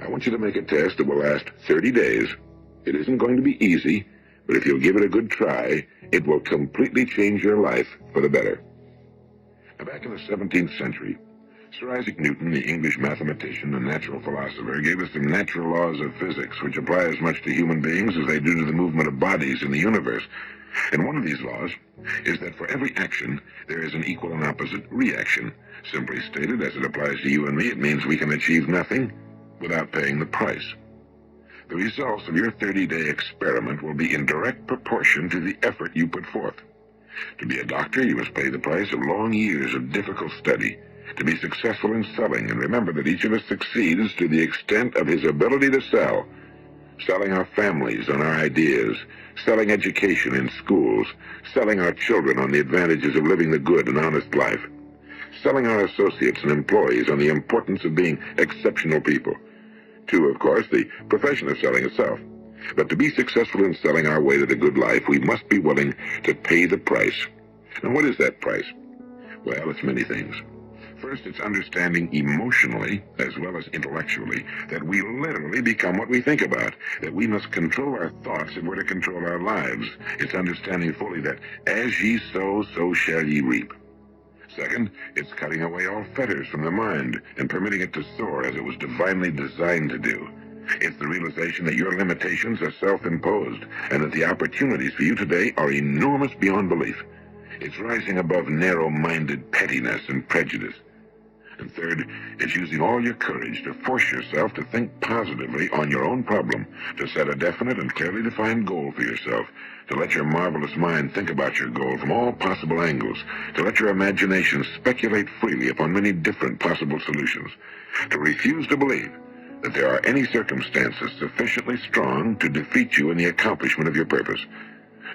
I want you to make a test that will last 30 days. It isn't going to be easy, but if you'll give it a good try, it will completely change your life for the better. Now, back in the 17th century, Sir Isaac Newton, the English mathematician and natural philosopher, gave us the natural laws of physics, which apply as much to human beings as they do to the movement of bodies in the universe. And one of these laws is that for every action, there is an equal and opposite reaction. Simply stated, as it applies to you and me, it means we can achieve nothing without paying the price. The results of your 30-day experiment will be in direct proportion to the effort you put forth. To be a doctor, you must pay the price of long years of difficult study. To be successful in selling, and remember that each of us succeeds to the extent of his ability to sell. Selling our families on our ideas, selling education in schools, selling our children on the advantages of living the good and honest life, selling our associates and employees on the importance of being exceptional people. To, of course, the profession of selling itself. But to be successful in selling our way to the good life, we must be willing to pay the price. And what is that price? Well, it's many things. First, it's understanding emotionally, as well as intellectually, that we literally become what we think about, that we must control our thoughts if we're to control our lives. It's understanding fully that as ye sow, so shall ye reap. Second, it's cutting away all fetters from the mind and permitting it to soar as it was divinely designed to do. It's the realization that your limitations are self-imposed and that the opportunities for you today are enormous beyond belief. It's rising above narrow-minded pettiness and prejudice. And third, it's using all your courage to force yourself to think positively on your own problem, to set a definite and clearly defined goal for yourself, to let your marvelous mind think about your goal from all possible angles, to let your imagination speculate freely upon many different possible solutions, to refuse to believe that there are any circumstances sufficiently strong to defeat you in the accomplishment of your purpose,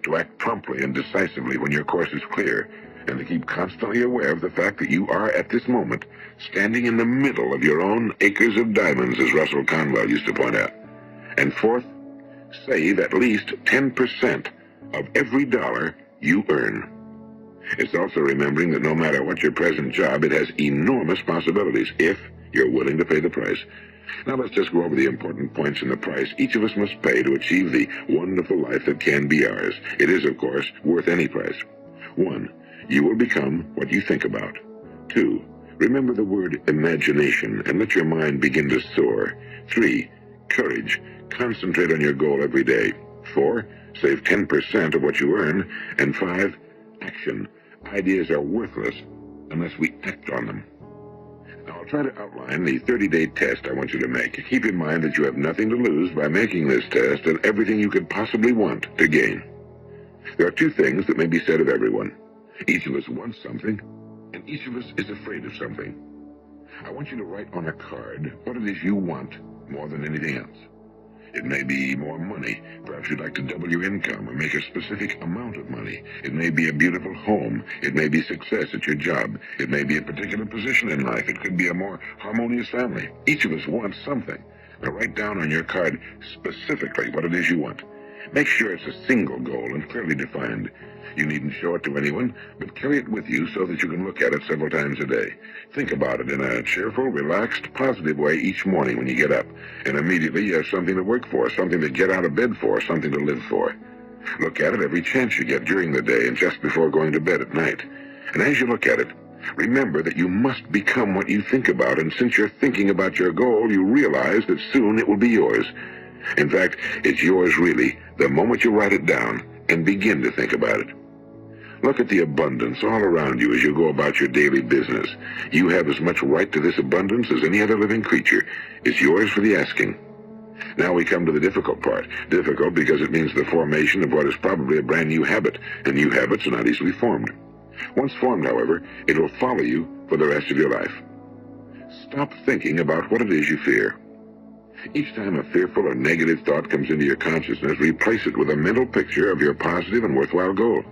to act promptly and decisively when your course is clear, and to keep constantly aware of the fact that you are, at this moment, standing in the middle of your own acres of diamonds, as Russell Conwell used to point out. And fourth, save at least 10% of every dollar you earn. It's also remembering that no matter what your present job, it has enormous possibilities if you're willing to pay the price. Now let's just go over the important points in the price each of us must pay to achieve the wonderful life that can be ours. It is, of course, worth any price. 1. You will become what you think about. 2. Remember the word imagination and let your mind begin to soar. 3. Courage. Concentrate on your goal every day. 4. Save 10% of what you earn. And 5. Action. Ideas are worthless unless we act on them. Now, I'll try to outline the 30-day test I want you to make. Keep in mind that you have nothing to lose by making this test and everything you could possibly want to gain. There are 2 things that may be said of everyone. Each of us wants something, and each of us is afraid of something. I want you to write on a card what it is you want more than anything else. It may be more money. Perhaps you'd like to double your income or make a specific amount of money. It may be a beautiful home. It may be success at your job. It may be a particular position in life. It could be a more harmonious family. Each of us wants something. Now write down on your card specifically what it is you want. Make sure it's a single goal and clearly defined. You needn't show it to anyone, but carry it with you so that you can look at it several times a day. Think about it in a cheerful, relaxed, positive way each morning when you get up, and immediately you have something to work for, something to get out of bed for, something to live for. Look at it every chance you get during the day and just before going to bed at night. And as you look at it, remember that you must become what you think about, and since you're thinking about your goal, you realize that soon it will be yours. In fact, it's yours really the moment you write it down and begin to think about it. Look at the abundance all around you as you go about your daily business. You have as much right to this abundance as any other living creature. It's yours for the asking. Now we come to the difficult part. Difficult because it means the formation of what is probably a brand new habit, and new habits are not easily formed. Once formed, however, it will follow you for the rest of your life. Stop thinking about what it is you fear. Each time a fearful or negative thought comes into your consciousness, replace it with a mental picture of your positive and worthwhile goal.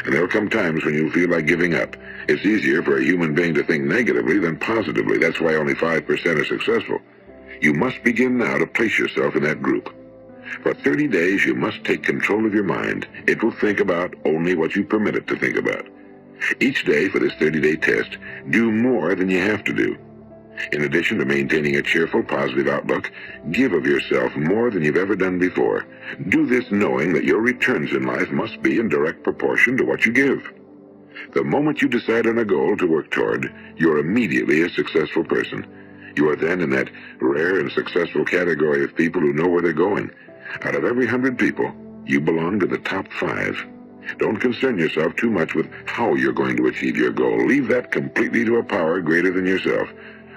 And there will come times when you'll feel like giving up. It's easier for a human being to think negatively than positively. That's why only 5% are successful. You must begin now to place yourself in that group. For 30 days, you must take control of your mind. It will think about only what you permit it to think about. Each day for this 30-day test, do more than you have to do. In addition to maintaining a cheerful, positive outlook, give of yourself more than you've ever done before. Do this knowing that your returns in life must be in direct proportion to what you give. The moment you decide on a goal to work toward, you're immediately a successful person. You are then in that rare and successful category of people who know where they're going. Out of every 100 people, you belong to the top 5. Don't concern yourself too much with how you're going to achieve your goal. Leave that completely to a power greater than yourself.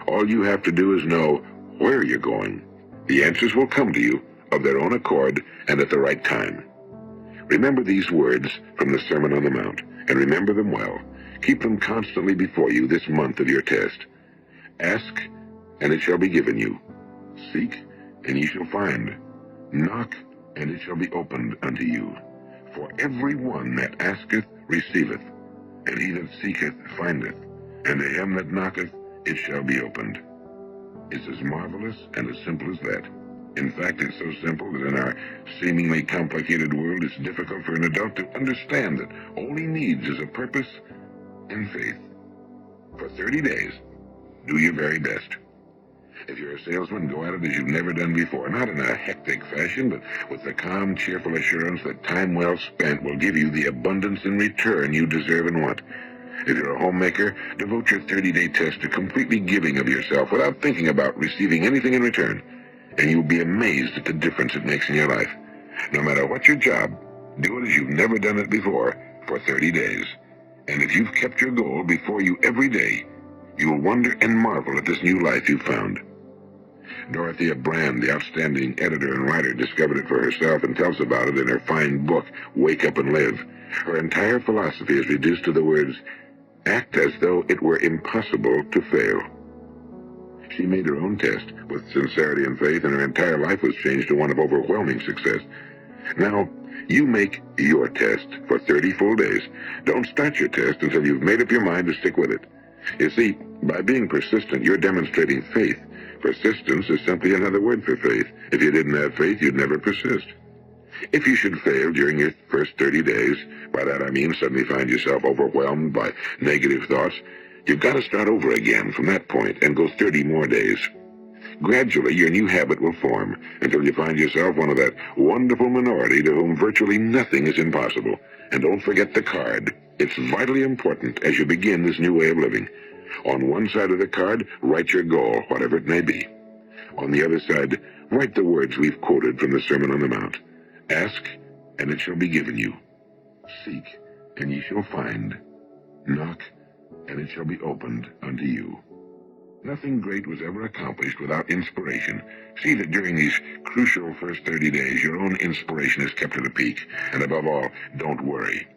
All you have to do is know where you're going. The answers will come to you of their own accord and at the right time. Remember these words from the Sermon on the Mount, and remember them well. Keep them constantly before you this month of your test. Ask, and it shall be given you. Seek, and ye shall find. Knock, and it shall be opened unto you. For every one that asketh receiveth, and he that seeketh findeth, and to him that knocketh it shall be opened. It's as marvelous and as simple as that. In fact, it's so simple that in our seemingly complicated world, it's difficult for an adult to understand that all he needs is a purpose and faith. For 30 days, do your very best. If you're a salesman, go at it as you've never done before, not in a hectic fashion, but with the calm, cheerful assurance that time well spent will give you the abundance in return you deserve and want. If you're a homemaker, devote your 30-day test to completely giving of yourself without thinking about receiving anything in return, and you'll be amazed at the difference it makes in your life. No matter what your job, do it as you've never done it before for 30 days. And if you've kept your goal before you every day, you'll wonder and marvel at this new life you've found. Dorothea Brand, the outstanding editor and writer, discovered it for herself and tells about it in her fine book, Wake Up and Live. Her entire philosophy is reduced to the words, act as though it were impossible to fail. She made her own test with sincerity and faith, and her entire life was changed to one of overwhelming success. Now, you make your test for 30 full days. Don't start your test until you've made up your mind to stick with it. You see, by being persistent, you're demonstrating faith. Persistence is simply another word for faith. If you didn't have faith, you'd never persist. If you should fail during your first 30 days, by that I mean suddenly find yourself overwhelmed by negative thoughts, you've got to start over again from that point and go 30 more days. Gradually, your new habit will form until you find yourself one of that wonderful minority to whom virtually nothing is impossible. And don't forget the card. It's vitally important as you begin this new way of living. On one side of the card, write your goal, whatever it may be. On the other side, write the words we've quoted from the Sermon on the Mount. Ask, and it shall be given you. Seek, and ye shall find. Knock, and it shall be opened unto you. Nothing great was ever accomplished without inspiration. See that during these crucial first 30 days, your own inspiration is kept at a peak. And above all, don't worry.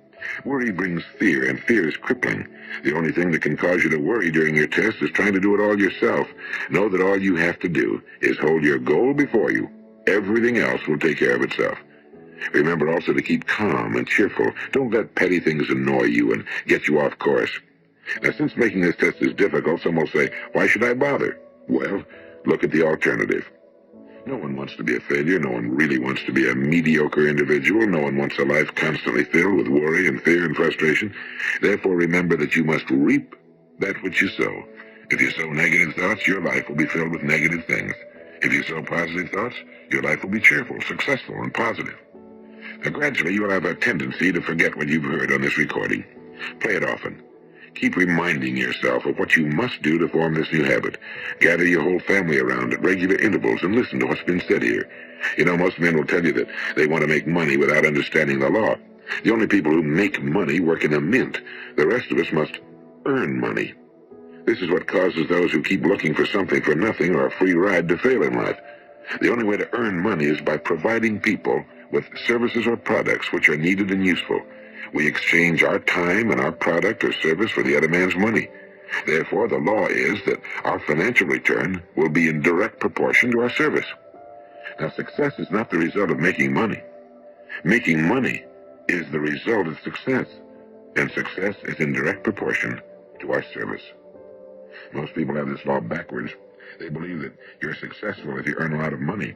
Worry brings fear, and fear is crippling. The only thing that can cause you to worry during your test is trying to do it all yourself. Know that all you have to do is hold your goal before you. Everything else will take care of itself. Remember also to keep calm and cheerful. Don't let petty things annoy you and get you off course. Now, since making this test is difficult, some will say, why should I bother? Well, look at the alternative. No one wants to be a failure. No one really wants to be a mediocre individual. No one wants a life constantly filled with worry and fear and frustration. Therefore, remember that you must reap that which you sow. If you sow negative thoughts, your life will be filled with negative things. If you sow positive thoughts, your life will be cheerful, successful, and positive. Now, gradually, you will have a tendency to forget what you've heard on this recording. Play it often. Keep reminding yourself of what you must do to form this new habit. Gather your whole family around at regular intervals and listen to what's been said here. You know, most men will tell you that they want to make money without understanding the law. The only people who make money work in a mint. The rest of us must earn money. This is what causes those who keep looking for something for nothing or a free ride to fail in life. The only way to earn money is by providing people with services or products which are needed and useful. We exchange our time and our product or service for the other man's money. Therefore, the law is that our financial return will be in direct proportion to our service. Now, success is not the result of making money. Making money is the result of success, and success is in direct proportion to our service. Most people have this law backwards. They believe that you're successful if you earn a lot of money.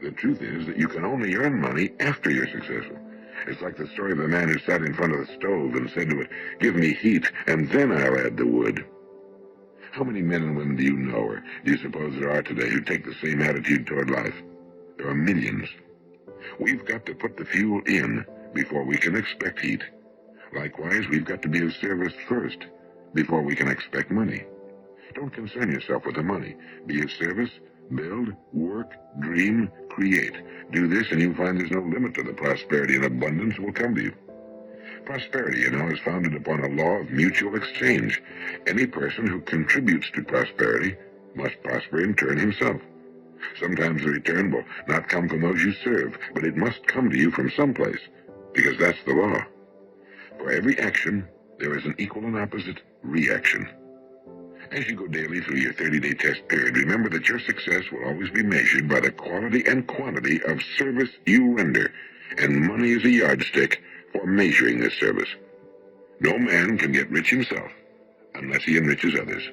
The truth is that you can only earn money after you're successful. It's like the story of the man who sat in front of the stove and said to it, "Give me heat, and then I'll add the wood." How many men and women do you know, or do you suppose there are today, who take the same attitude toward life? There are millions. We've got to put the fuel in before we can expect heat. Likewise, we've got to be of service first before we can expect money. Don't concern yourself with the money. Be of service, build, work, dream, create. Do this and you'll find there's no limit to the prosperity and abundance that will come to you. Prosperity, is founded upon a law of mutual exchange. Any person who contributes to prosperity must prosper in turn himself. Sometimes the return will not come from those you serve, but it must come to you from someplace, because that's the law. For every action, there is an equal and opposite reaction. As you go daily through your 30-day test period, remember that your success will always be measured by the quality and quantity of service you render, and money is a yardstick for measuring this service. No man can get rich himself unless he enriches others.